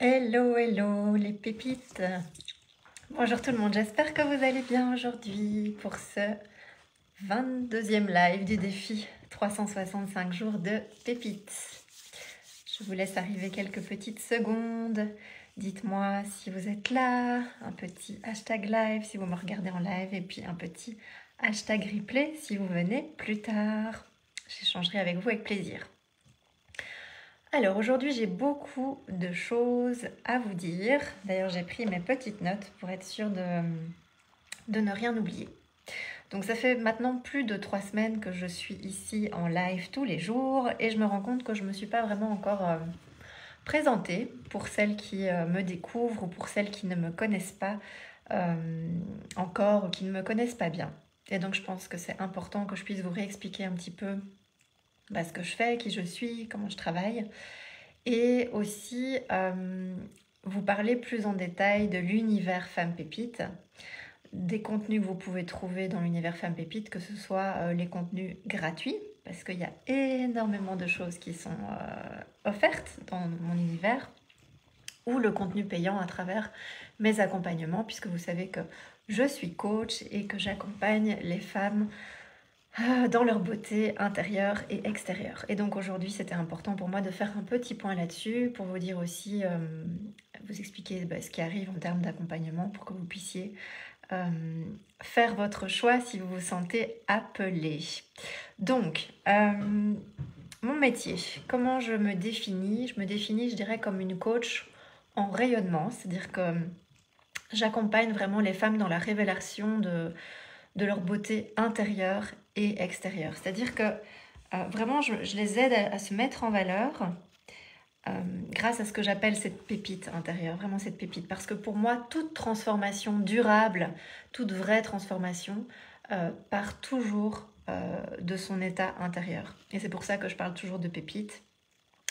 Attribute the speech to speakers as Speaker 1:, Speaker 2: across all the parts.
Speaker 1: Hello, hello les pépites. Bonjour tout le monde, j'espère que vous allez bien aujourd'hui pour ce 22e live du défi 365 jours de pépites. Je vous laisse arriver quelques petites secondes. Dites-moi si vous êtes là, un petit hashtag live si vous me regardez en live et puis un petit hashtag replay si vous venez plus tard. J'échangerai avec vous avec plaisir. Alors aujourd'hui j'ai beaucoup de choses à vous dire. D'ailleurs j'ai pris mes petites notes pour être sûre de ne rien oublier. Donc ça fait maintenant plus de 3 semaines que je suis ici en live tous les jours et je me rends compte que je ne me suis pas vraiment encore présentée pour celles qui me découvrent ou pour celles qui ne me connaissent pas encore ou qui ne me connaissent pas bien. Et donc je pense que c'est important que je puisse vous réexpliquer un petit peu ce que je fais, qui je suis, comment je travaille. Et aussi vous parler plus en détail de l'univers Femme Pépite, des contenus que vous pouvez trouver dans l'univers Femme Pépite, que ce soit les contenus gratuits, parce qu'il y a énormément de choses qui sont offertes dans mon univers, ou le contenu payant à travers mes accompagnements, puisque vous savez que je suis coach et que j'accompagne les femmes dans leur beauté intérieure et extérieure. Et donc aujourd'hui, c'était important pour moi de faire un petit point là-dessus, pour vous dire aussi, vous expliquer ce qui arrive en termes d'accompagnement, pour que vous puissiez faire votre choix si vous vous sentez appelé. Donc, mon métier, comment je me définis? Je me définis, je dirais, comme une coach en rayonnement, c'est-à-dire que j'accompagne vraiment les femmes dans la révélation de leur beauté intérieure et extérieure. C'est-à-dire que vraiment, je les aide à se mettre en valeur grâce à ce que j'appelle cette pépite intérieure, vraiment cette pépite. Parce que pour moi, toute transformation durable, toute vraie transformation part toujours de son état intérieur. Et c'est pour ça que je parle toujours de pépite.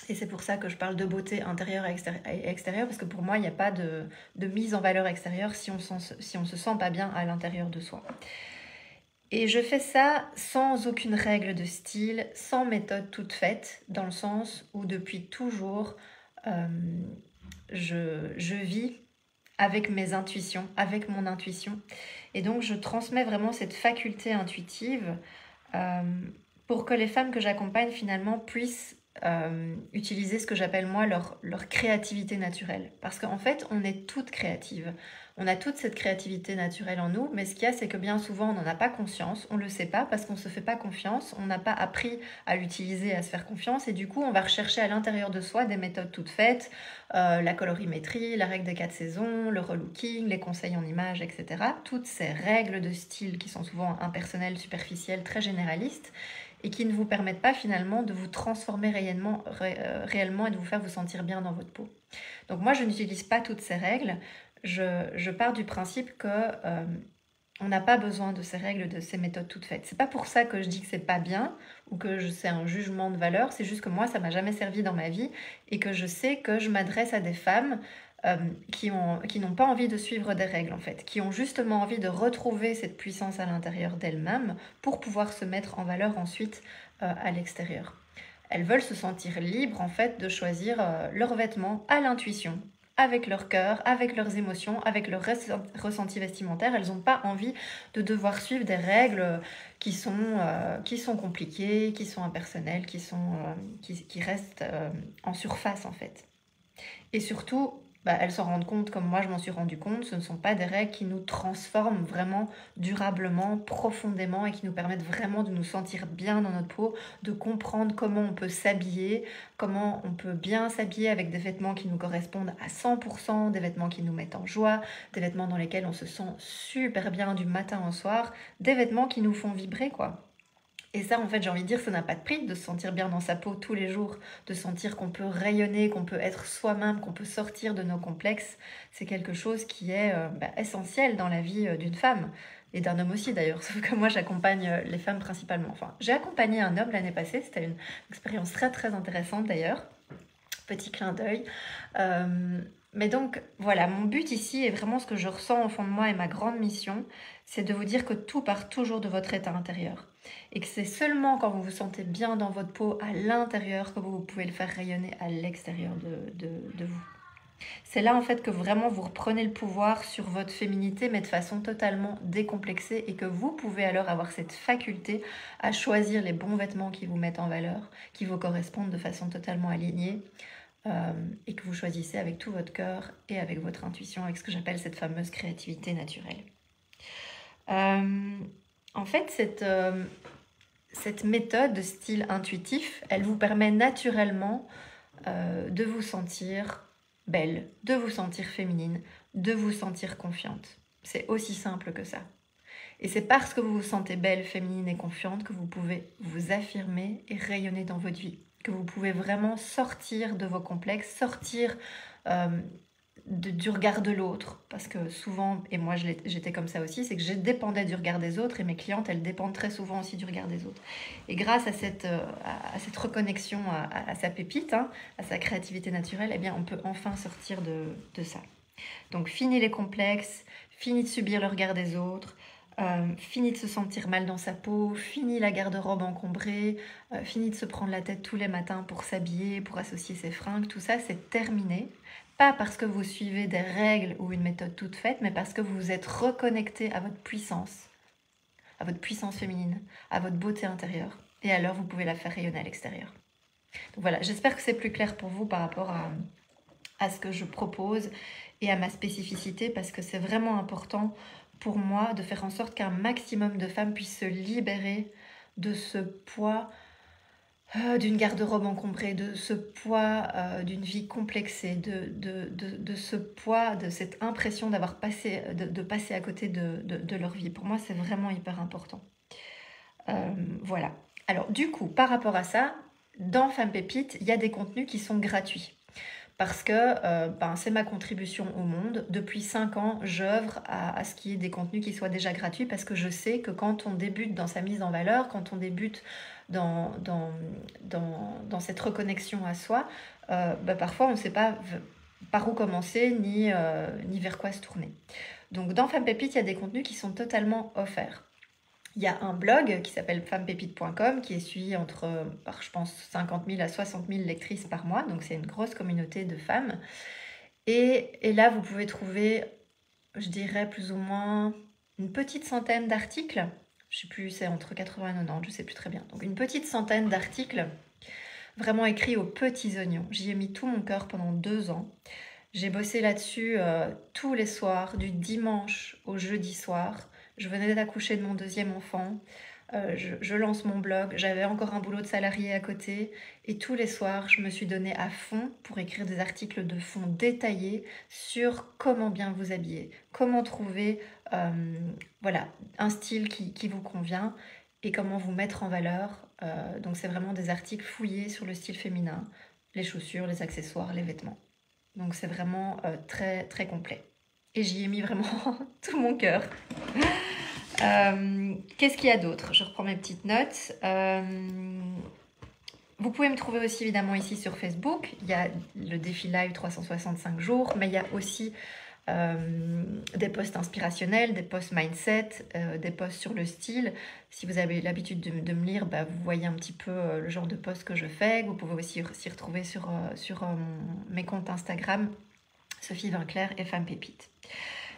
Speaker 1: Et c'est pour ça que je parle de beauté intérieure et extérieure, parce que pour moi, il n'y a pas de mise en valeur extérieure si on se sent pas bien à l'intérieur de soi. Et je fais ça sans aucune règle de style, sans méthode toute faite, dans le sens où depuis toujours, je vis avec mes intuitions, avec mon intuition. Et donc, je transmets vraiment cette faculté intuitive pour que les femmes que j'accompagne, finalement, puissent utiliser ce que j'appelle moi leur créativité naturelle. Parce qu'en fait, on est toutes créatives. On a toute cette créativité naturelle en nous, mais ce qu'il y a, c'est que bien souvent, on n'en a pas conscience, on ne le sait pas parce qu'on ne se fait pas confiance, on n'a pas appris à l'utiliser, à se faire confiance, et du coup, on va rechercher à l'intérieur de soi des méthodes toutes faites, la colorimétrie, la règle des 4 saisons, le relooking, les conseils en images, etc. Toutes ces règles de style qui sont souvent impersonnelles, superficielles, très généralistes, et qui ne vous permettent pas finalement de vous transformer réellement et de vous faire vous sentir bien dans votre peau. Donc moi, je n'utilise pas toutes ces règles. Je pars du principe que on n'a pas besoin de ces règles, de ces méthodes toutes faites. C'est pas pour ça que je dis que c'est pas bien ou que c'est un jugement de valeur. C'est juste que moi, ça m'a jamais servi dans ma vie et que je sais que je m'adresse à des femmes qui n'ont pas envie de suivre des règles en fait, qui ont justement envie de retrouver cette puissance à l'intérieur d'elles-mêmes pour pouvoir se mettre en valeur ensuite à l'extérieur. Elles veulent se sentir libres en fait de choisir leurs vêtements à l'intuition, avec leur cœur, avec leurs émotions, avec leur ressenti vestimentaire. Elles n'ont pas envie de devoir suivre des règles qui sont compliquées, qui sont impersonnelles, qui restent en surface en fait. Et surtout, elles s'en rendent compte, comme moi je m'en suis rendu compte, ce ne sont pas des règles qui nous transforment vraiment durablement, profondément et qui nous permettent vraiment de nous sentir bien dans notre peau, de comprendre comment on peut s'habiller, comment on peut bien s'habiller avec des vêtements qui nous correspondent à 100%, des vêtements qui nous mettent en joie, des vêtements dans lesquels on se sent super bien du matin au soir, des vêtements qui nous font vibrer quoi. Et ça, en fait, j'ai envie de dire, ça n'a pas de prix de se sentir bien dans sa peau tous les jours, de sentir qu'on peut rayonner, qu'on peut être soi-même, qu'on peut sortir de nos complexes. C'est quelque chose qui est essentiel dans la vie d'une femme et d'un homme aussi d'ailleurs. Sauf que moi, j'accompagne les femmes principalement. Enfin, j'ai accompagné un homme l'année passée, c'était une expérience très très intéressante d'ailleurs. Petit clin d'œil. Mais donc, voilà, mon but ici est vraiment ce que je ressens au fond de moi et ma grande mission, c'est de vous dire que tout part toujours de votre état intérieur. Et que c'est seulement quand vous vous sentez bien dans votre peau à l'intérieur que vous pouvez le faire rayonner à l'extérieur de vous. C'est là en fait que vraiment vous reprenez le pouvoir sur votre féminité, mais de façon totalement décomplexée, et que vous pouvez alors avoir cette faculté à choisir les bons vêtements qui vous mettent en valeur, qui vous correspondent de façon totalement alignée, et que vous choisissez avec tout votre cœur et avec votre intuition, avec ce que j'appelle cette fameuse créativité naturelle. En fait, cette méthode de style intuitif, elle vous permet naturellement de vous sentir belle, de vous sentir féminine, de vous sentir confiante. C'est aussi simple que ça. Et c'est parce que vous vous sentez belle, féminine et confiante que vous pouvez vous affirmer et rayonner dans votre vie. Que vous pouvez vraiment sortir de vos complexes, sortir du regard de l'autre. Parce que souvent, et moi j'étais comme ça aussi, c'est que je dépendais du regard des autres, et mes clientes, elles dépendent très souvent aussi du regard des autres. Et grâce à cette reconnexion à sa pépite, hein, à sa créativité naturelle, eh bien, on peut enfin sortir de ça. Donc fini les complexes, fini de subir le regard des autres, fini de se sentir mal dans sa peau, fini la garde-robe encombrée, fini de se prendre la tête tous les matins pour s'habiller, pour associer ses fringues, tout ça c'est terminé. Pas parce que vous suivez des règles ou une méthode toute faite, mais parce que vous vous êtes reconnecté à votre puissance féminine, à votre beauté intérieure. Et alors vous pouvez la faire rayonner à l'extérieur. Donc voilà, j'espère que c'est plus clair pour vous par rapport à ce que je propose et à ma spécificité, parce que c'est vraiment important pour moi de faire en sorte qu'un maximum de femmes puissent se libérer de ce poids d'une garde-robe encombrée, de ce poids d'une vie complexée, de ce poids, de cette impression d'avoir passé, de passer à côté de leur vie. Pour moi, c'est vraiment hyper important. Voilà. Alors du coup, par rapport à ça, dans Femme Pépite, il y a des contenus qui sont gratuits. Parce que c'est ma contribution au monde. Depuis 5 ans, j'œuvre à ce qu'il y ait des contenus qui soient déjà gratuits, parce que je sais que quand on débute dans sa mise en valeur, quand on débute dans cette reconnexion à soi, parfois on ne sait pas par où commencer ni vers quoi se tourner. Donc dans Femme Pépite, il y a des contenus qui sont totalement offerts. Il y a un blog qui s'appelle femmepépite.com qui est suivi par, je pense, 50 000 à 60 000 lectrices par mois. Donc, c'est une grosse communauté de femmes. Et là, vous pouvez trouver, je dirais, plus ou moins une petite centaine d'articles. Je ne sais plus, c'est entre 80 et 90, je ne sais plus très bien. Donc, une petite centaine d'articles vraiment écrits aux petits oignons. J'y ai mis tout mon cœur pendant 2 ans. J'ai bossé là-dessus tous les soirs, du dimanche au jeudi soir. Je venais d'accoucher de mon 2e enfant, je lance mon blog, j'avais encore un boulot de salarié à côté, et tous les soirs, je me suis donnée à fond pour écrire des articles de fond détaillés sur comment bien vous habiller, comment trouver un style qui vous convient et comment vous mettre en valeur. Donc c'est vraiment des articles fouillés sur le style féminin, les chaussures, les accessoires, les vêtements. Donc c'est vraiment très très complet. Et j'y ai mis vraiment tout mon cœur. Qu'est-ce qu'il y a d'autre? Je reprends mes petites notes. Vous pouvez me trouver aussi évidemment ici sur Facebook. Il y a le défi live 365 jours, mais il y a aussi des posts inspirationnels, des posts mindset, des posts sur le style. Si vous avez l'habitude de me lire, vous voyez un petit peu le genre de posts que je fais. Vous pouvez aussi s'y retrouver sur mes comptes Instagram, Sophie Vinclair et Femme Pépite.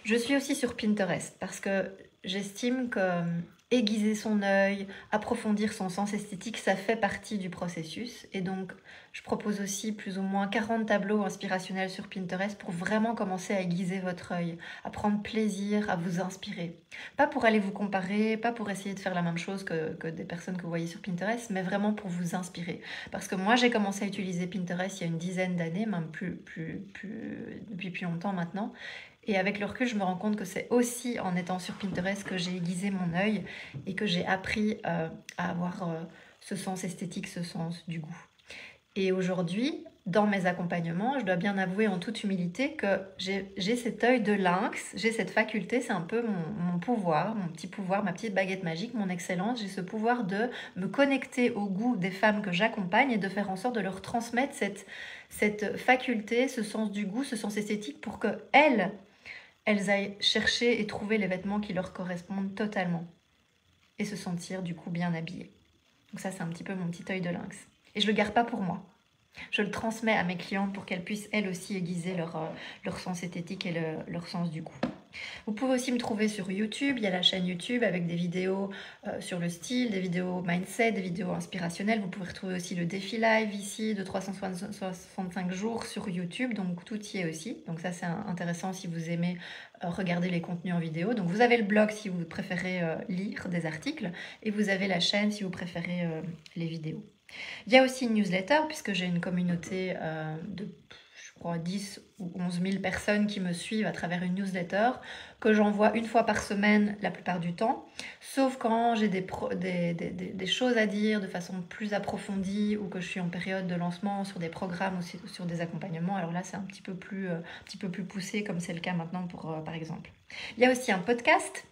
Speaker 1: Je suis aussi sur Pinterest parce que j'estime que aiguiser son œil, approfondir son sens esthétique, ça fait partie du processus. Et donc, je propose aussi plus ou moins 40 tableaux inspirationnels sur Pinterest pour vraiment commencer à aiguiser votre œil, à prendre plaisir, à vous inspirer. Pas pour aller vous comparer, pas pour essayer de faire la même chose que des personnes que vous voyez sur Pinterest, mais vraiment pour vous inspirer. Parce que moi, j'ai commencé à utiliser Pinterest il y a une dizaine d'années, même depuis plus longtemps maintenant. Et avec le recul, je me rends compte que c'est aussi en étant sur Pinterest que j'ai aiguisé mon œil et que j'ai appris à avoir ce sens esthétique, ce sens du goût. Et aujourd'hui, dans mes accompagnements, je dois bien avouer en toute humilité que j'ai cet œil de lynx, j'ai cette faculté, c'est un peu mon pouvoir, mon petit pouvoir, ma petite baguette magique, mon excellence. J'ai ce pouvoir de me connecter au goût des femmes que j'accompagne et de faire en sorte de leur transmettre cette faculté, ce sens du goût, ce sens esthétique pour qu'elles aillent chercher et trouver les vêtements qui leur correspondent totalement et se sentir du coup bien habillées. Donc ça, c'est un petit peu mon petit œil de lynx. Et je le garde pas pour moi. Je le transmets à mes clientes pour qu'elles puissent elles aussi aiguiser leur sens esthétique et leur sens du goût. Vous pouvez aussi me trouver sur YouTube, il y a la chaîne YouTube avec des vidéos sur le style, des vidéos mindset, des vidéos inspirationnelles. Vous pouvez retrouver aussi le défi live ici de 365 jours sur YouTube, donc tout y est aussi. Donc ça c'est intéressant si vous aimez regarder les contenus en vidéo. Donc vous avez le blog si vous préférez lire des articles et vous avez la chaîne si vous préférez les vidéos. Il y a aussi une newsletter puisque j'ai une communauté de 10 ou 11 000 personnes qui me suivent à travers une newsletter que j'envoie une fois par semaine la plupart du temps, sauf quand j'ai des choses à dire de façon plus approfondie ou que je suis en période de lancement sur des programmes ou sur des accompagnements. Alors là, c'est un petit peu plus poussé comme c'est le cas maintenant par exemple. Il y a aussi un podcast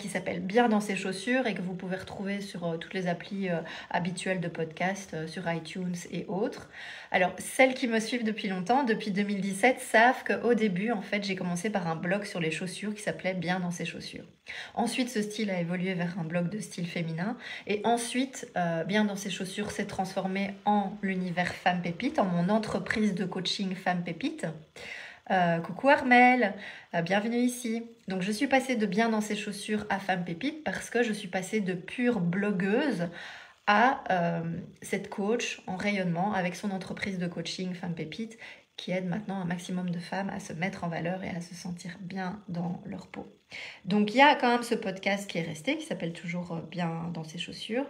Speaker 1: qui s'appelle Bien dans ses chaussures et que vous pouvez retrouver sur toutes les applis habituelles de podcast, sur iTunes et autres. Alors, celles qui me suivent depuis longtemps, depuis 2017, savent qu'au début, en fait, j'ai commencé par un blog sur les chaussures qui s'appelait Bien dans ses chaussures. Ensuite, ce style a évolué vers un blog de style féminin et ensuite, Bien dans ses chaussures s'est transformé en l'univers Femme Pépite, en mon entreprise de coaching Femme Pépite. Coucou Armelle, bienvenue ici. Donc je suis passée de Bien dans ses chaussures à Femme Pépite parce que je suis passée de pure blogueuse à cette coach en rayonnement avec son entreprise de coaching Femme Pépite qui aide maintenant un maximum de femmes à se mettre en valeur et à se sentir bien dans leur peau. Donc il y a quand même ce podcast qui est resté, qui s'appelle toujours Bien dans ses chaussures.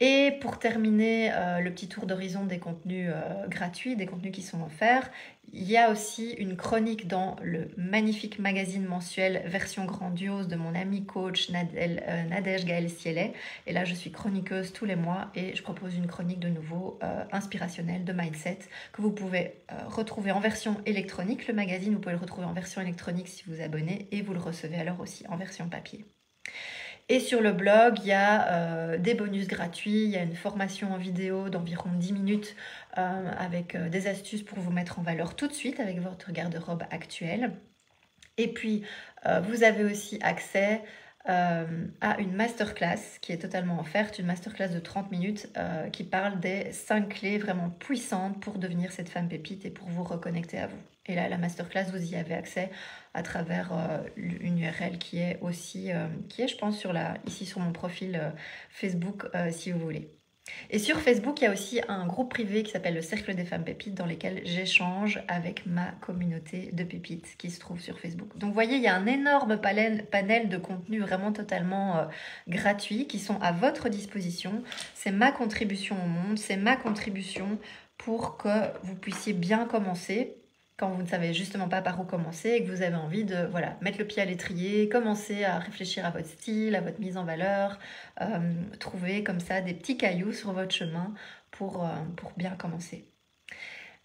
Speaker 1: Et pour terminer le petit tour d'horizon des contenus gratuits, des contenus qui sont offerts, il y a aussi une chronique dans le magnifique magazine mensuel version grandiose de mon amie coach Nadège Gaël Sielet. Et là, je suis chroniqueuse tous les mois et je propose une chronique de nouveau inspirationnelle de mindset que vous pouvez retrouver en version électronique. Le magazine, vous pouvez le retrouver en version électronique si vous abonnez et vous le recevez alors aussi en version papier. Et sur le blog, il y a des bonus gratuits, il y a une formation en vidéo d'environ 10 minutes avec des astuces pour vous mettre en valeur tout de suite avec votre garde-robe actuelle. Et puis, vous avez aussi accès à une masterclass qui est totalement offerte, une masterclass de 30 minutes qui parle des 5 clés vraiment puissantes pour devenir cette femme pépite et pour vous reconnecter à vous. Et là, la masterclass, vous y avez accès à travers une URL qui est aussi, je pense, ici sur mon profil Facebook, si vous voulez. Et sur Facebook, il y a aussi un groupe privé qui s'appelle le Cercle des Femmes Pépites dans lequel j'échange avec ma communauté de pépites qui se trouve sur Facebook. Donc vous voyez, il y a un énorme panel de contenus vraiment totalement gratuits qui sont à votre disposition. C'est ma contribution au monde, c'est ma contribution pour que vous puissiez bien commencer quand vous ne savez justement pas par où commencer et que vous avez envie de mettre le pied à l'étrier, commencer à réfléchir à votre style, à votre mise en valeur, trouver comme ça des petits cailloux sur votre chemin pour bien commencer.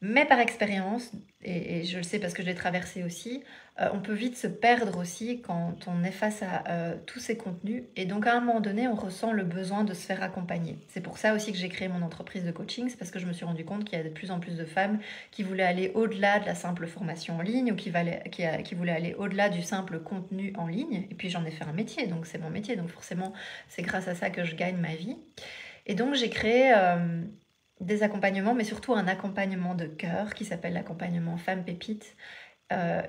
Speaker 1: Mais par expérience, et je le sais parce que je l'ai traversé aussi, on peut vite se perdre aussi quand on est face à tous ces contenus. Et donc à un moment donné, on ressent le besoin de se faire accompagner. C'est pour ça aussi que j'ai créé mon entreprise de coaching. C'est parce que je me suis rendu compte qu'il y a de plus en plus de femmes qui voulaient aller au-delà de la simple formation en ligne ou qui voulaient aller au-delà du simple contenu en ligne. Et puis j'en ai fait un métier, donc c'est mon métier. Donc forcément, c'est grâce à ça que je gagne ma vie. Et donc j'ai créé des accompagnements, mais surtout un accompagnement de cœur qui s'appelle l'accompagnement Femme Pépite.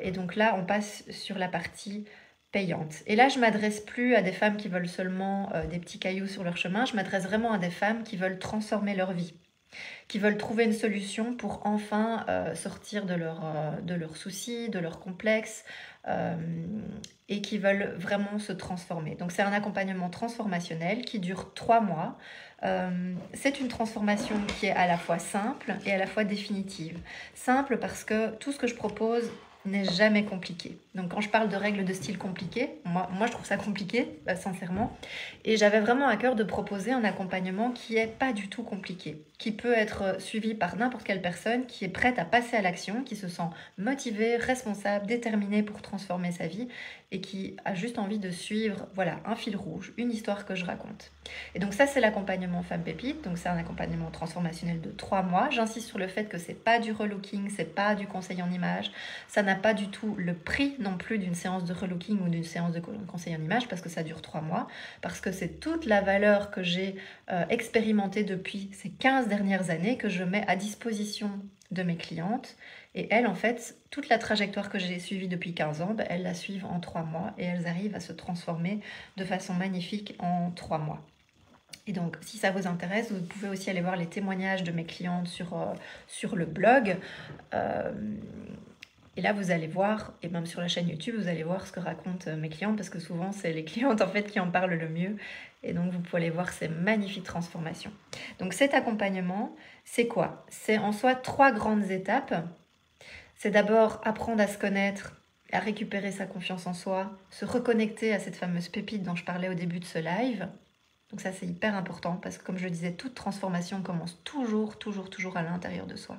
Speaker 1: Et donc là, on passe sur la partie payante. Et là, je m'adresse plus à des femmes qui veulent seulement des petits cailloux sur leur chemin. Je m'adresse vraiment à des femmes qui veulent transformer leur vie, qui veulent trouver une solution pour enfin sortir de leurs soucis, de leurs complexes, et qui veulent vraiment se transformer. Donc c'est un accompagnement transformationnel qui dure 3 mois. C'est une transformation qui est à la fois simple et à la fois définitive. Simple parce que tout ce que je propose n'est jamais compliqué. Donc quand je parle de règles de style compliquées, moi je trouve ça compliqué, sincèrement. Et j'avais vraiment à cœur de proposer un accompagnement qui est pas du tout compliqué, qui peut être suivi par n'importe quelle personne qui est prête à passer à l'action, qui se sent motivée, responsable, déterminée pour transformer sa vie et qui a juste envie de suivre un fil rouge, une histoire que je raconte. Et donc ça, c'est l'accompagnement Femme Pépite. Donc c'est un accompagnement transformationnel de 3 mois. J'insiste sur le fait que c'est pas du relooking, c'est pas du conseil en images, ça n'a pas du tout le prix non plus d'une séance de relooking ou d'une séance de conseil en image parce que ça dure 3 mois, parce que c'est toute la valeur que j'ai expérimentée depuis ces 15 dernières années que je mets à disposition de mes clientes. Et elles, en fait, toute la trajectoire que j'ai suivie depuis 15 ans, elles la suivent en 3 mois et elles arrivent à se transformer de façon magnifique en 3 mois. Et donc, si ça vous intéresse, vous pouvez aussi aller voir les témoignages de mes clientes sur le blog. Et là, vous allez voir, et même sur la chaîne YouTube, vous allez voir ce que racontent mes clientes, parce que souvent, c'est les clientes en fait qui en parlent le mieux. Et donc, vous pouvez aller voir ces magnifiques transformations. Donc, cet accompagnement, c'est quoi? C'est en soi 3 grandes étapes. C'est d'abord apprendre à se connaître, à récupérer sa confiance en soi, se reconnecter à cette fameuse pépite dont je parlais au début de ce live. Donc ça, c'est hyper important parce que, comme je le disais, toute transformation commence toujours à l'intérieur de soi.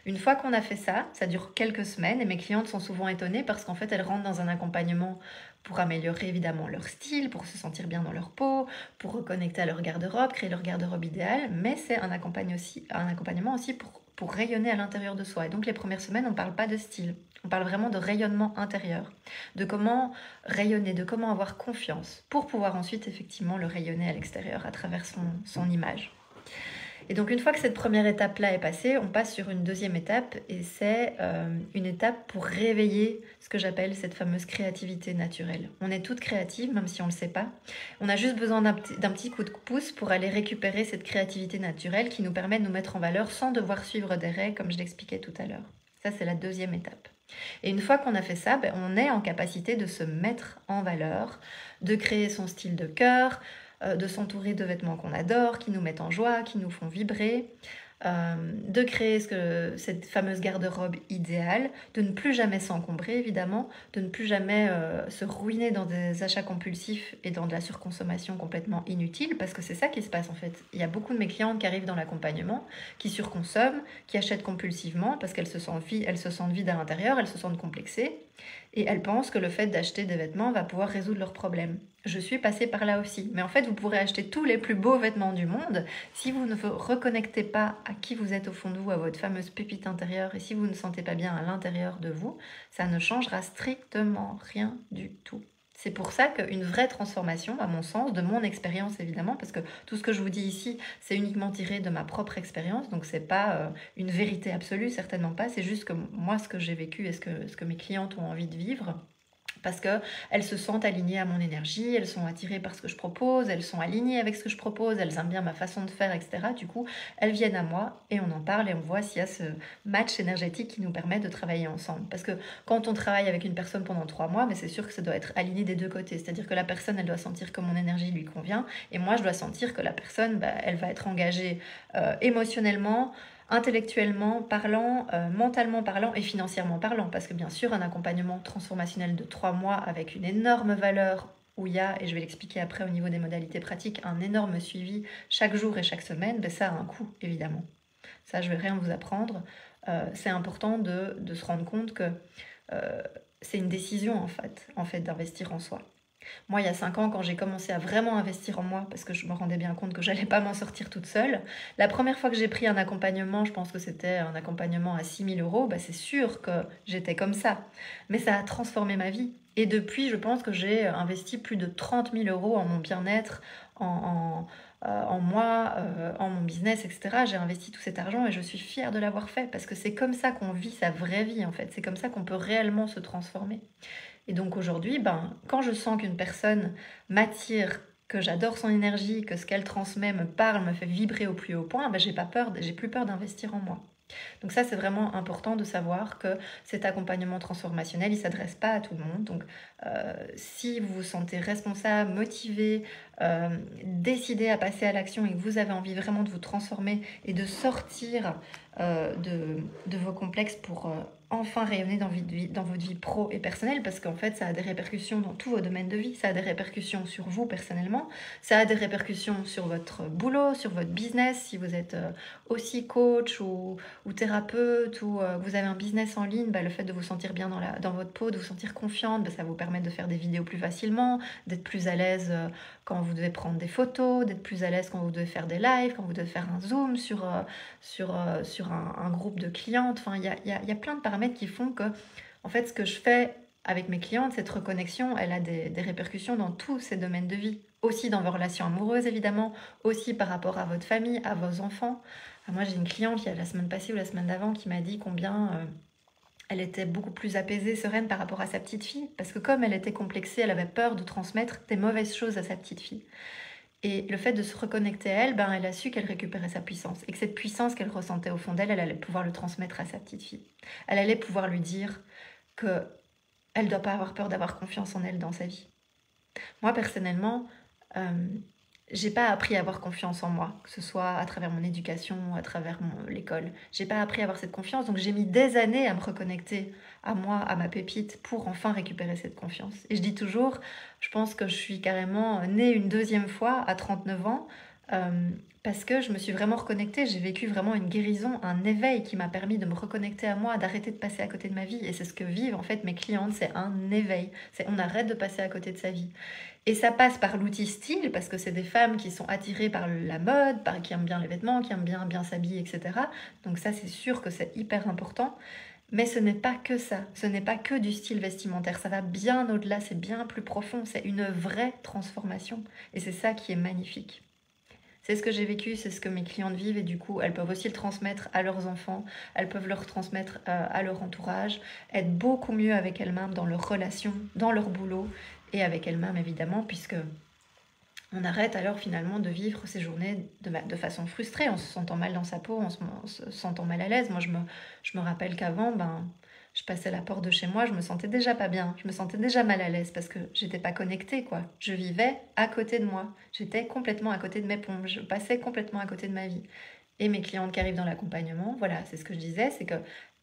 Speaker 1: Une fois qu'on a fait ça, ça dure quelques semaines et mes clientes sont souvent étonnées parce qu'en fait, elles rentrent dans un accompagnement pour améliorer évidemment leur style, pour se sentir bien dans leur peau, pour reconnecter à leur garde-robe, créer leur garde-robe idéale, mais c'est un accompagnement aussi pour rayonner à l'intérieur de soi. Et donc les premières semaines, on ne parle pas de style, on parle vraiment de rayonnement intérieur, de comment rayonner, de comment avoir confiance, pour pouvoir ensuite effectivement le rayonner à l'extérieur à travers son image. Et donc une fois que cette première étape-là est passée, on passe sur une deuxième étape et c'est une étape pour réveiller ce que j'appelle cette fameuse créativité naturelle. On est toutes créatives, même si on ne le sait pas. On a juste besoin d'un petit coup de pouce pour aller récupérer cette créativité naturelle qui nous permet de nous mettre en valeur sans devoir suivre des règles comme je l'expliquais tout à l'heure. Ça, c'est la deuxième étape. Et une fois qu'on a fait ça, on est en capacité de se mettre en valeur, de créer son style de cœur, de s'entourer de vêtements qu'on adore, qui nous mettent en joie, qui nous font vibrer, de créer cette fameuse garde-robe idéale, de ne plus jamais s'encombrer évidemment, de ne plus jamais se ruiner dans des achats compulsifs et dans de la surconsommation complètement inutile, parce que c'est ça qui se passe en fait. Il y a beaucoup de mes clientes qui arrivent dans l'accompagnement, qui surconsomment, qui achètent compulsivement parce qu'elles se sentent vides à l'intérieur, elles se sentent complexées, et elles pensent que le fait d'acheter des vêtements va pouvoir résoudre leurs problèmes. Je suis passée par là aussi. Mais en fait, vous pourrez acheter tous les plus beaux vêtements du monde. Si vous ne vous reconnectez pas à qui vous êtes au fond de vous, à votre fameuse pépite intérieure, et si vous ne sentez pas bien à l'intérieur de vous, ça ne changera strictement rien du tout. C'est pour ça qu'une vraie transformation, à mon sens, de mon expérience évidemment, parce que tout ce que je vous dis ici, c'est uniquement tiré de ma propre expérience, donc c'est pas une vérité absolue, certainement pas, c'est juste que moi, ce que j'ai vécu et ce que mes clientes ont envie de vivre, parce qu'elles se sentent alignées à mon énergie, elles sont attirées par ce que je propose, elles sont alignées avec ce que je propose, elles aiment bien ma façon de faire, etc. Du coup, elles viennent à moi et on en parle et on voit s'il y a ce match énergétique qui nous permet de travailler ensemble. Parce que quand on travaille avec une personne pendant 3 mois, mais c'est sûr que ça doit être aligné des deux côtés. C'est-à-dire que la personne, elle doit sentir que mon énergie lui convient et moi, je dois sentir que la personne, elle va être engagée émotionnellement, intellectuellement parlant, mentalement parlant et financièrement parlant. Parce que bien sûr, un accompagnement transformationnel de 3 mois avec une énorme valeur où il y a, et je vais l'expliquer après au niveau des modalités pratiques, un énorme suivi chaque jour et chaque semaine, ça a un coût, évidemment. Ça, je ne vais rien vous apprendre. C'est important de se rendre compte que c'est une décision, en fait d'investir en soi. Moi, il y a 5 ans, quand j'ai commencé à vraiment investir en moi, parce que je me rendais bien compte que j'allais pas m'en sortir toute seule, la première fois que j'ai pris un accompagnement, je pense que c'était un accompagnement à 6 000 €, c'est sûr que j'étais comme ça. Mais ça a transformé ma vie. Et depuis, je pense que j'ai investi plus de 30 000 € en mon bien-être, en moi, en mon business, etc. J'ai investi tout cet argent et je suis fière de l'avoir fait, parce que c'est comme ça qu'on vit sa vraie vie, en fait. C'est comme ça qu'on peut réellement se transformer. Et donc aujourd'hui, quand je sens qu'une personne m'attire, que j'adore son énergie, que ce qu'elle transmet me parle, me fait vibrer au plus haut point, j'ai plus peur d'investir en moi. Donc ça, c'est vraiment important de savoir que cet accompagnement transformationnel, il ne s'adresse pas à tout le monde. Donc si vous vous sentez responsable, motivé, décidé à passer à l'action et que vous avez envie vraiment de vous transformer et de sortir de vos complexes pour enfin rayonner dans votre vie pro et personnelle, parce qu'en fait ça a des répercussions dans tous vos domaines de vie, ça a des répercussions sur vous personnellement, ça a des répercussions sur votre boulot, sur votre business, si vous êtes aussi coach ou thérapeute ou vous avez un business en ligne, le fait de vous sentir bien dans votre peau, de vous sentir confiante, ça vous permet de faire des vidéos plus facilement, d'être plus à l'aise quand vous devez prendre des photos, d'être plus à l'aise quand vous devez faire des lives, quand vous devez faire un zoom sur un groupe de clientes. Enfin, il y a plein de paramètres qui font que, en fait, ce que je fais avec mes clientes, cette reconnexion, elle a des répercussions dans tous ces domaines de vie. Aussi dans vos relations amoureuses, évidemment, aussi par rapport à votre famille, à vos enfants. Moi, j'ai une cliente qui, la semaine passée ou la semaine d'avant, qui m'a dit combien elle était beaucoup plus apaisée, sereine par rapport à sa petite fille. Parce que comme elle était complexée, elle avait peur de transmettre des mauvaises choses à sa petite fille. Et le fait de se reconnecter à elle, elle a su qu'elle récupérait sa puissance. Et que cette puissance qu'elle ressentait au fond d'elle, elle allait pouvoir le transmettre à sa petite fille. Elle allait pouvoir lui dire qu'elle ne doit pas avoir peur d'avoir confiance en elle dans sa vie. Moi, personnellement, j'ai pas appris à avoir confiance en moi, que ce soit à travers mon éducation, à travers l'école. J'ai pas appris à avoir cette confiance, donc j'ai mis des années à me reconnecter à moi, à ma pépite, pour enfin récupérer cette confiance. Et je dis toujours, je pense que je suis carrément née une deuxième fois à 39 ans, parce que je me suis vraiment reconnectée, j'ai vécu vraiment une guérison, un éveil qui m'a permis de me reconnecter à moi, d'arrêter de passer à côté de ma vie. Et c'est ce que vivent en fait mes clientes, c'est un éveil. On arrête de passer à côté de sa vie. Et ça passe par l'outil style, parce que c'est des femmes qui sont attirées par la mode, qui aiment bien les vêtements, qui aiment bien s'habiller, etc. Donc ça, c'est sûr que c'est hyper important. Mais ce n'est pas que ça, ce n'est pas que du style vestimentaire, ça va bien au-delà, c'est bien plus profond, c'est une vraie transformation. Et c'est ça qui est magnifique. C'est ce que j'ai vécu, c'est ce que mes clientes vivent et du coup, elles peuvent aussi le transmettre à leurs enfants, elles peuvent le transmettre à leur entourage, être beaucoup mieux avec elles-mêmes dans leurs relations, dans leur boulot et avec elles-mêmes évidemment, puisque on arrête alors finalement de vivre ces journées de façon frustrée, en se sentant mal dans sa peau, en se sentant mal à l'aise. Moi, je me rappelle qu'avant, je passais la porte de chez moi, je me sentais déjà pas bien, je me sentais déjà mal à l'aise parce que j'étais pas connectée, quoi. Je vivais à côté de moi, j'étais complètement à côté de mes pompes, je passais complètement à côté de ma vie. Et mes clientes qui arrivent dans l'accompagnement, voilà, c'est ce que je disais, c'est que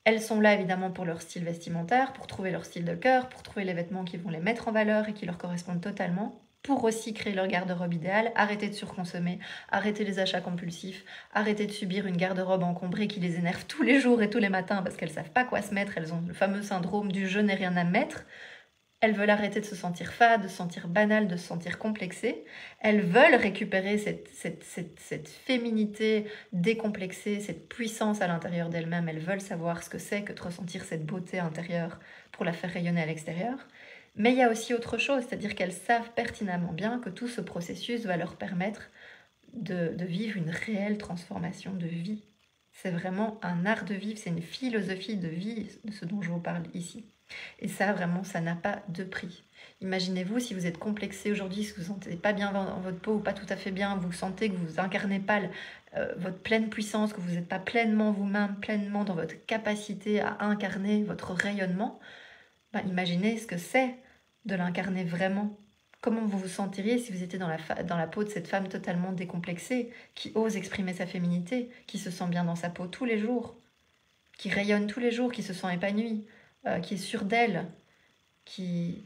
Speaker 1: elles sont là évidemment pour leur style vestimentaire, pour trouver leur style de cœur, pour trouver les vêtements qui vont les mettre en valeur et qui leur correspondent totalement, pour aussi créer leur garde-robe idéale, arrêter de surconsommer, arrêter les achats compulsifs, arrêter de subir une garde-robe encombrée qui les énerve tous les jours et tous les matins parce qu'elles ne savent pas quoi se mettre, elles ont le fameux syndrome du « je n'ai rien à mettre ». Elles veulent arrêter de se sentir fade, de se sentir banale, de se sentir complexée. Elles veulent récupérer cette féminité décomplexée, cette puissance à l'intérieur d'elles-mêmes. Elles veulent savoir ce que c'est que de ressentir cette beauté intérieure pour la faire rayonner à l'extérieur. Mais il y a aussi autre chose, c'est-à-dire qu'elles savent pertinemment bien que tout ce processus va leur permettre de vivre une réelle transformation de vie. C'est vraiment un art de vivre, c'est une philosophie de vie, de ce dont je vous parle ici. Et ça, vraiment, ça n'a pas de prix. Imaginez-vous si vous êtes complexé aujourd'hui, si vous ne vous sentez pas bien dans votre peau ou pas tout à fait bien, vous sentez que vous incarnez pas votre pleine puissance, que vous n'êtes pas pleinement vous-même, pleinement dans votre capacité à incarner votre rayonnement, imaginez ce que c'est de l'incarner vraiment. Comment vous vous sentiriez si vous étiez dans la peau de cette femme totalement décomplexée, qui ose exprimer sa féminité, qui se sent bien dans sa peau tous les jours, qui rayonne tous les jours, qui se sent épanouie, qui est sûre d'elle, qui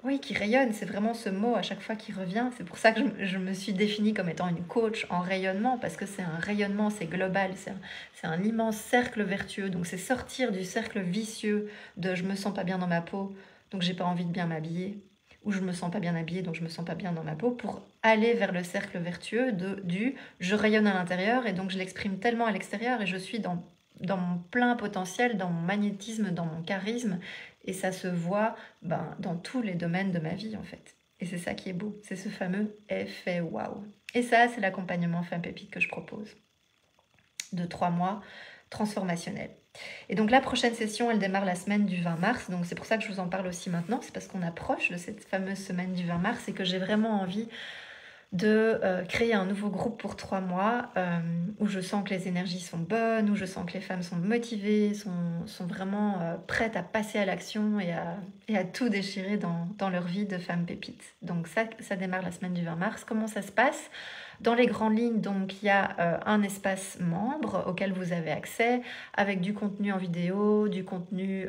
Speaker 1: rayonne. C'est vraiment ce mot à chaque fois qui revient. C'est pour ça que je me suis définie comme étant une coach en rayonnement, parce que c'est un rayonnement, c'est global, c'est un immense cercle vertueux. Donc c'est sortir du cercle vicieux de je me sens pas bien dans ma peau, donc j'ai pas envie de bien m'habiller, ou je me sens pas bien habillée, donc je me sens pas bien dans ma peau, pour aller vers le cercle vertueux du je rayonne à l'intérieur et donc je l'exprime tellement à l'extérieur et je suis dans mon plein potentiel, dans mon magnétisme, dans mon charisme, et ça se voit dans tous les domaines de ma vie en fait. Et c'est ça qui est beau, c'est ce fameux effet waouh. Et ça, c'est l'accompagnement Femme Pépite que je propose, de 3 mois, transformationnel. Et donc la prochaine session, elle démarre la semaine du 20 mars, donc c'est pour ça que je vous en parle aussi maintenant, c'est parce qu'on approche de cette fameuse semaine du 20 mars et que j'ai vraiment envie de créer un nouveau groupe pour 3 mois où je sens que les énergies sont bonnes, où je sens que les femmes sont motivées, sont vraiment prêtes à passer à l'action et à tout déchirer dans leur vie de femme pépite. Donc ça démarre la semaine du 20 mars. Comment ça se passe ? Dans les grandes lignes, donc, il y a un espace membre auquel vous avez accès avec du contenu en vidéo, du contenu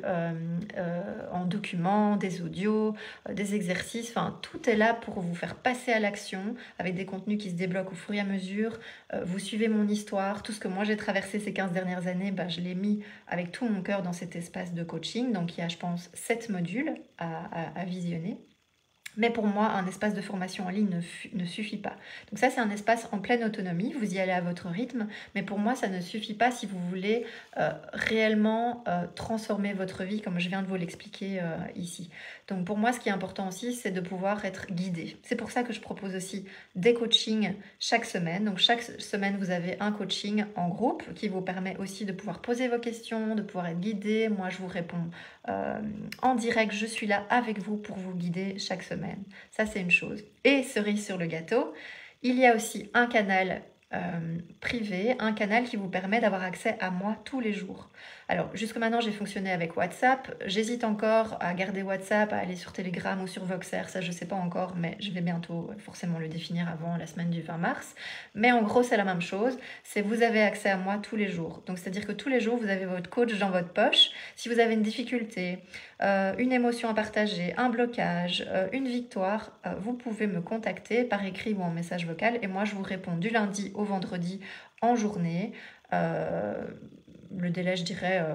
Speaker 1: en document, des audios, des exercices. Enfin, tout est là pour vous faire passer à l'action avec des contenus qui se débloquent au fur et à mesure. Vous suivez mon histoire. Tout ce que moi j'ai traversé ces 15 dernières années, je l'ai mis avec tout mon cœur dans cet espace de coaching. Donc, il y a, je pense, 7 modules à visionner. Mais pour moi, un espace de formation en ligne ne suffit pas. Donc ça, c'est un espace en pleine autonomie. Vous y allez à votre rythme. Mais pour moi, ça ne suffit pas si vous voulez réellement transformer votre vie, comme je viens de vous l'expliquer ici. Donc pour moi, ce qui est important aussi, c'est de pouvoir être guidé. C'est pour ça que je propose aussi des coachings chaque semaine. Donc chaque semaine, vous avez un coaching en groupe qui vous permet aussi de pouvoir poser vos questions, de pouvoir être guidé. Moi, je vous réponds en direct. Je suis là avec vous pour vous guider chaque semaine. Ça, c'est une chose. Et cerise sur le gâteau, il y a aussi un canal privé, un canal qui vous permet d'avoir accès à moi tous les jours. Alors, jusque maintenant, j'ai fonctionné avec WhatsApp. J'hésite encore à garder WhatsApp, à aller sur Telegram ou sur Voxer. Ça, je ne sais pas encore, mais je vais bientôt forcément le définir avant la semaine du 20 mars. Mais en gros, c'est la même chose. C'est vous avez accès à moi tous les jours. Donc, c'est-à-dire que tous les jours, vous avez votre coach dans votre poche. Si vous avez une difficulté, une émotion à partager, un blocage, une victoire, vous pouvez me contacter par écrit ou en message vocal. Et moi, je vous réponds du lundi au vendredi en journée. Le délai, je dirais,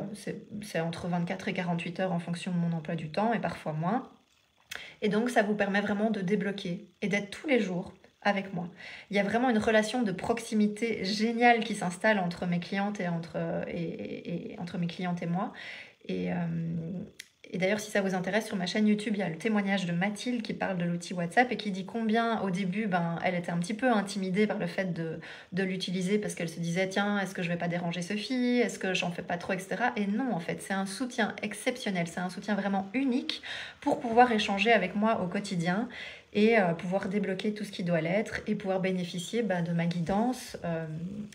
Speaker 1: c'est entre 24 et 48 heures en fonction de mon emploi du temps et parfois moins. Et donc, ça vous permet vraiment de débloquer et d'être tous les jours avec moi. Il y a vraiment une relation de proximité géniale qui s'installe entre mes clientes et entre mes clientes et moi. Et d'ailleurs, si ça vous intéresse, sur ma chaîne YouTube, il y a le témoignage de Mathilde qui parle de l'outil WhatsApp et qui dit combien, au début, elle était un petit peu intimidée par le fait de l'utiliser parce qu'elle se disait, tiens, est-ce que je vais pas déranger Sophie? Est-ce que j'en fais pas trop, etc. Et non, en fait, c'est un soutien exceptionnel, c'est un soutien vraiment unique pour pouvoir échanger avec moi au quotidien et pouvoir débloquer tout ce qui doit l'être et pouvoir bénéficier de ma guidance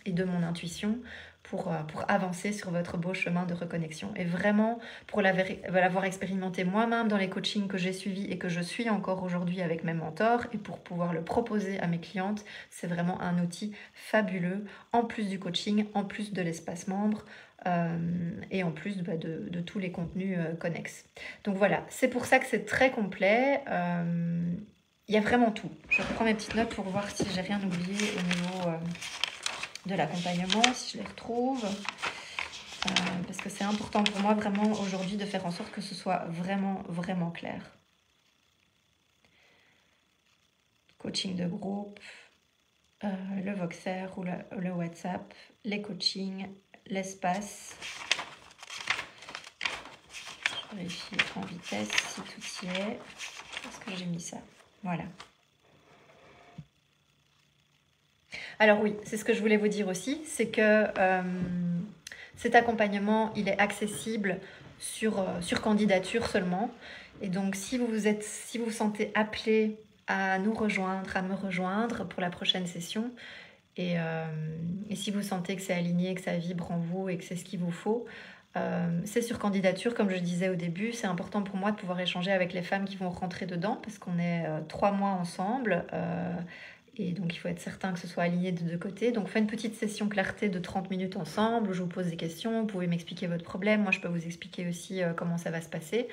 Speaker 1: et de mon intuition pour avancer sur votre beau chemin de reconnexion. Et vraiment, pour l'avoir expérimenté moi-même dans les coachings que j'ai suivis et que je suis encore aujourd'hui avec mes mentors, et pour pouvoir le proposer à mes clientes, c'est vraiment un outil fabuleux, en plus du coaching, en plus de l'espace membre, et en plus de tous les contenus connexes. Donc voilà, c'est pour ça que c'est très complet. Il y a vraiment tout. Je reprends mes petites notes pour voir si j'ai rien oublié au niveau de l'accompagnement, si je les retrouve. Parce que c'est important pour moi vraiment aujourd'hui de faire en sorte que ce soit vraiment, vraiment clair. Coaching de groupe, le Voxer ou le WhatsApp, les coachings, l'espace. Je vérifie en vitesse si tout y est. Est-ce que j'ai mis ça? Voilà. Alors oui, c'est ce que je voulais vous dire aussi, c'est que cet accompagnement, il est accessible sur candidature seulement. Et donc, si vous vous sentez appelé à nous rejoindre, à me rejoindre pour la prochaine session, et si vous sentez que c'est aligné, que ça vibre en vous et que c'est ce qu'il vous faut, c'est sur candidature, comme je disais au début. C'est important pour moi de pouvoir échanger avec les femmes qui vont rentrer dedans, parce qu'on est 3 mois ensemble. Et donc, il faut être certain que ce soit aligné de deux côtés. Donc, faites une petite session clarté de 30 minutes ensemble où je vous pose des questions. Vous pouvez m'expliquer votre problème. Moi, je peux vous expliquer aussi comment ça va se passer.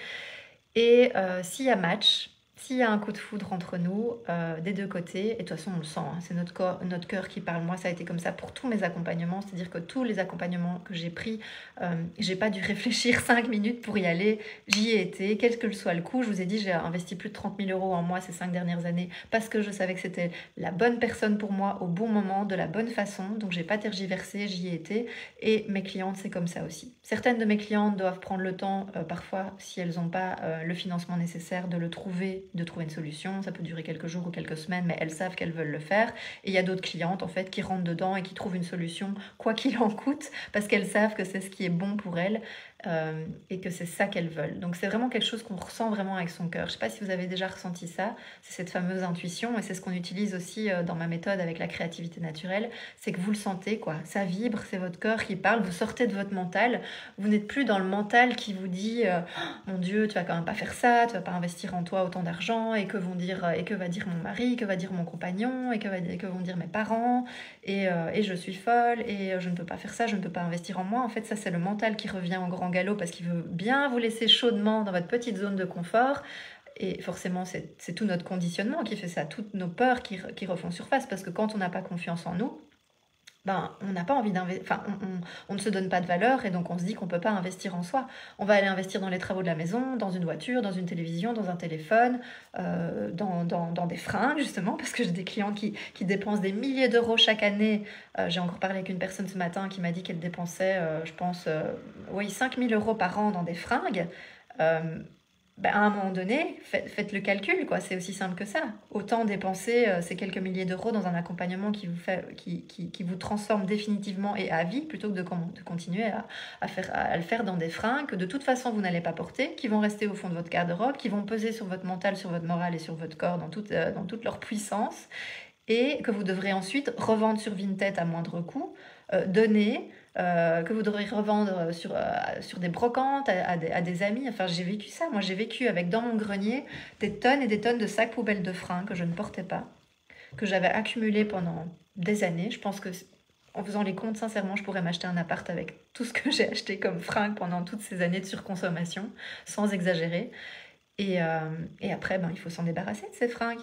Speaker 1: Et s'il y a match, s'il y a un coup de foudre entre nous, des deux côtés, et de toute façon, on le sent, hein, c'est notre cœur qui parle. Moi, ça a été comme ça pour tous mes accompagnements. C'est-à-dire que tous les accompagnements que j'ai pris, j'ai pas dû réfléchir 5 minutes pour y aller. J'y ai été, quel que soit le coût. Je vous ai dit, j'ai investi plus de 30 000 euros en moi ces 5 dernières années parce que je savais que c'était la bonne personne pour moi au bon moment, de la bonne façon. Donc, j'ai pas tergiversé, j'y ai été. Et mes clientes, c'est comme ça aussi. Certaines de mes clientes doivent prendre le temps, parfois, si elles n'ont pas le financement nécessaire, de trouver une solution. Ça peut durer quelques jours ou quelques semaines, mais elles savent qu'elles veulent le faire. Et il y a d'autres clientes, en fait, qui rentrent dedans et qui trouvent une solution, quoi qu'il en coûte, parce qu'elles savent que c'est ce qui est bon pour elles. Et que c'est ça qu'elles veulent. Donc c'est vraiment quelque chose qu'on ressent vraiment avec son cœur. Je ne sais pas si vous avez déjà ressenti ça, c'est cette fameuse intuition, et c'est ce qu'on utilise aussi dans ma méthode avec la créativité naturelle, c'est que vous le sentez, quoi. Ça vibre, c'est votre cœur qui parle, vous sortez de votre mental, vous n'êtes plus dans le mental qui vous dit mon Dieu, tu vas quand même pas faire ça, tu vas pas investir en toi autant d'argent, et que va dire mon mari, que va dire mon compagnon, et que vont dire mes parents, et je suis folle, et je ne peux pas faire ça, je ne peux pas investir en moi. En fait, ça c'est le mental qui revient en grand galop parce qu'il veut bien vous laisser chaudement dans votre petite zone de confort. Et forcément, c'est tout notre conditionnement qui fait ça, toutes nos peurs qui refont surface, parce que quand on n'a pas confiance en nous, ben, on n'a pas envie d'investir, enfin, on ne se donne pas de valeur et donc on se dit qu'on ne peut pas investir en soi. On va aller investir dans les travaux de la maison, dans une voiture, dans une télévision, dans un téléphone, dans des fringues justement, parce que j'ai des clients qui dépensent des milliers d'euros chaque année. J'ai encore parlé avec une personne ce matin qui m'a dit qu'elle dépensait, je pense, oui, 5 000 € par an dans des fringues. Euh, ben, à un moment donné, faites le calcul, quoi. C'est aussi simple que ça. Autant dépenser ces quelques milliers d'euros dans un accompagnement qui vous transforme définitivement et à vie, plutôt que de continuer à le faire dans des fringues que de toute façon vous n'allez pas porter, qui vont rester au fond de votre garde-robe, qui vont peser sur votre mental, sur votre morale et sur votre corps dans toute leur puissance, et que vous devrez ensuite revendre sur Vinted à moindre coût, donner, que vous devrez revendre sur des brocantes à des amis. Enfin, j'ai vécu ça. Moi, j'ai vécu avec dans mon grenier des tonnes et des tonnes de sacs poubelles de fringues que je ne portais pas, que j'avais accumulé pendant des années. Je pense que en faisant les comptes, sincèrement, je pourrais m'acheter un appart avec tout ce que j'ai acheté comme fringues pendant toutes ces années de surconsommation, sans exagérer. Et après, ben, il faut s'en débarrasser de ces fringues.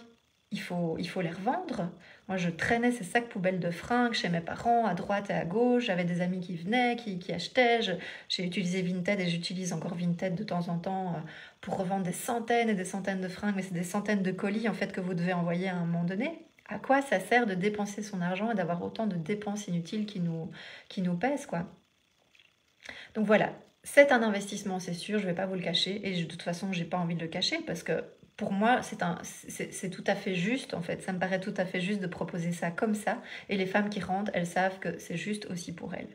Speaker 1: Il faut les revendre. Moi, je traînais ces sacs poubelles de fringues chez mes parents, à droite et à gauche. J'avais des amis qui venaient, qui achetaient. J'ai utilisé Vinted et j'utilise encore Vinted de temps en temps pour revendre des centaines et des centaines de fringues. Mais c'est des centaines de colis en fait que vous devez envoyer à un moment donné. À quoi ça sert de dépenser son argent et d'avoir autant de dépenses inutiles qui nous pèsent, quoi. Donc voilà, c'est un investissement, c'est sûr, je ne vais pas vous le cacher. Et de toute façon, je n'ai pas envie de le cacher parce que pour moi, c'est tout à fait juste, en fait. Ça me paraît tout à fait juste de proposer ça comme ça. Et les femmes qui rentrent, elles savent que c'est juste aussi pour elles.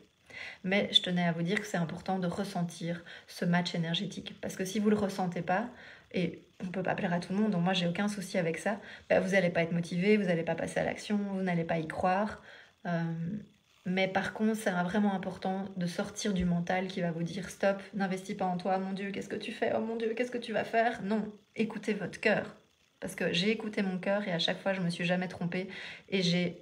Speaker 1: Mais je tenais à vous dire que c'est important de ressentir ce match énergétique. Parce que si vous ne le ressentez pas, et on ne peut pas plaire à tout le monde, donc moi j'ai aucun souci avec ça, ben vous n'allez pas être motivé, vous n'allez pas passer à l'action, vous n'allez pas y croire. Euh, mais par contre, c'est vraiment important de sortir du mental qui va vous dire stop, n'investis pas en toi, mon Dieu, qu'est-ce que tu fais? Oh mon Dieu, qu'est-ce que tu vas faire? Non, écoutez votre cœur. Parce que j'ai écouté mon cœur et à chaque fois, je me suis jamais trompée et j'ai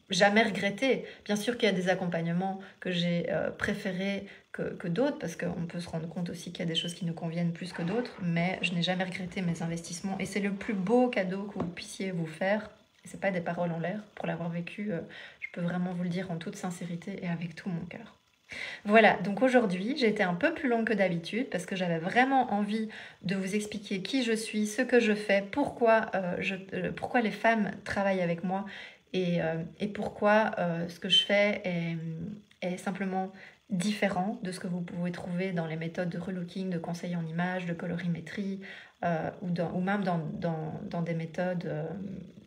Speaker 1: jamais regretté. Bien sûr qu'il y a des accompagnements que j'ai préférés que d'autres, parce qu'on peut se rendre compte aussi qu'il y a des choses qui nous conviennent plus que d'autres, mais je n'ai jamais regretté mes investissements et c'est le plus beau cadeau que vous puissiez vous faire. C'est pas des paroles en l'air, pour l'avoir vécu, je peux vraiment vous le dire en toute sincérité et avec tout mon cœur. Voilà, donc aujourd'hui, j'ai été un peu plus longue que d'habitude parce que j'avais vraiment envie de vous expliquer qui je suis, ce que je fais, pourquoi les femmes travaillent avec moi et pourquoi ce que je fais est simplement différent de ce que vous pouvez trouver dans les méthodes de relooking, de conseil en images, de colorimétrie ou même dans des méthodes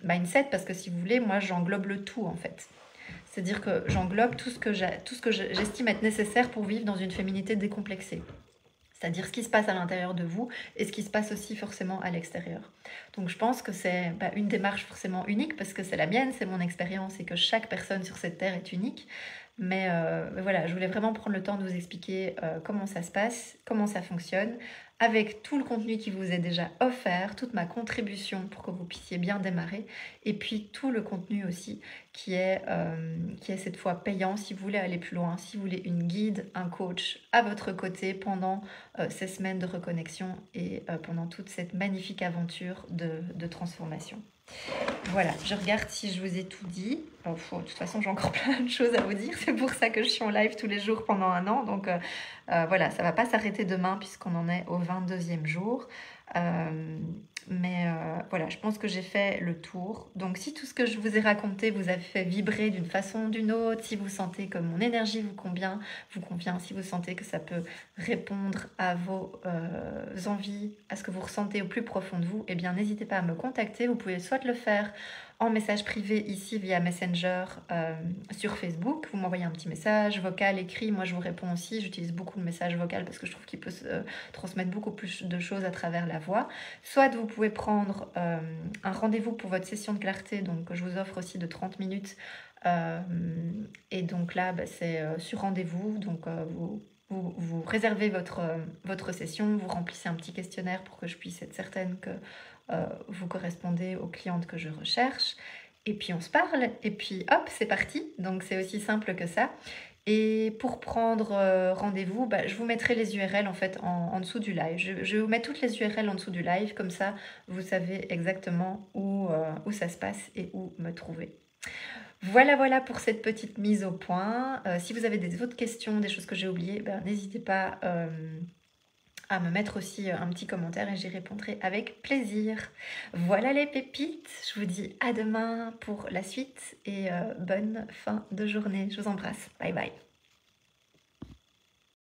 Speaker 1: mindset parce que si vous voulez, moi j'englobe le tout en fait. C'est-à-dire que j'englobe tout ce que j'estime être nécessaire pour vivre dans une féminité décomplexée. C'est-à-dire ce qui se passe à l'intérieur de vous et ce qui se passe aussi forcément à l'extérieur. Donc je pense que c'est une démarche forcément unique parce que c'est la mienne, c'est mon expérience et que chaque personne sur cette terre est unique. Mais voilà, je voulais vraiment prendre le temps de vous expliquer comment ça se passe, comment ça fonctionne, avec tout le contenu qui vous est déjà offert, toute ma contribution pour que vous puissiez bien démarrer, et puis tout le contenu aussi qui est cette fois payant si vous voulez aller plus loin, si vous voulez une guide, un coach à votre côté pendant ces semaines de reconnexion et pendant toute cette magnifique aventure de transformation. Voilà, je regarde si je vous ai tout dit. De toute façon, j'ai encore plein de choses à vous dire. C'est pour ça que je suis en live tous les jours pendant un an. Donc voilà, ça ne va pas s'arrêter demain puisqu'on en est au 22e jour. Mais voilà, je pense que j'ai fait le tour. Donc si tout ce que je vous ai raconté vous a fait vibrer d'une façon ou d'une autre, si vous sentez que mon énergie vous convient, si vous sentez que ça peut répondre à vos envies, à ce que vous ressentez au plus profond de vous, eh bien n'hésitez pas à me contacter. Vous pouvez soit le faire en message privé ici via Messenger sur Facebook. Vous m'envoyez un petit message vocal, écrit. Moi, je vous réponds aussi. J'utilise beaucoup le message vocal parce que je trouve qu'il peut transmettre beaucoup plus de choses à travers la voix. Soit vous pouvez prendre un rendez-vous pour votre session de clarté, donc je vous offre aussi de 30 minutes. Et donc là, c'est sur rendez-vous. Donc vous réservez votre session, vous remplissez un petit questionnaire pour que je puisse être certaine que vous correspondez aux clientes que je recherche. Et puis on se parle, et puis hop, c'est parti. Donc c'est aussi simple que ça. Et pour prendre rendez-vous, je vous mettrai les URL en fait en dessous du live. Je vais vous mettre toutes les URL en dessous du live, comme ça vous savez exactement où ça se passe et où me trouver. Voilà, voilà pour cette petite mise au point. Si vous avez des autres questions, des choses que j'ai oubliées, ben, n'hésitez pas à me mettre aussi un petit commentaire et j'y répondrai avec plaisir. Voilà les pépites, je vous dis à demain pour la suite et bonne fin de journée. Je vous embrasse. Bye bye.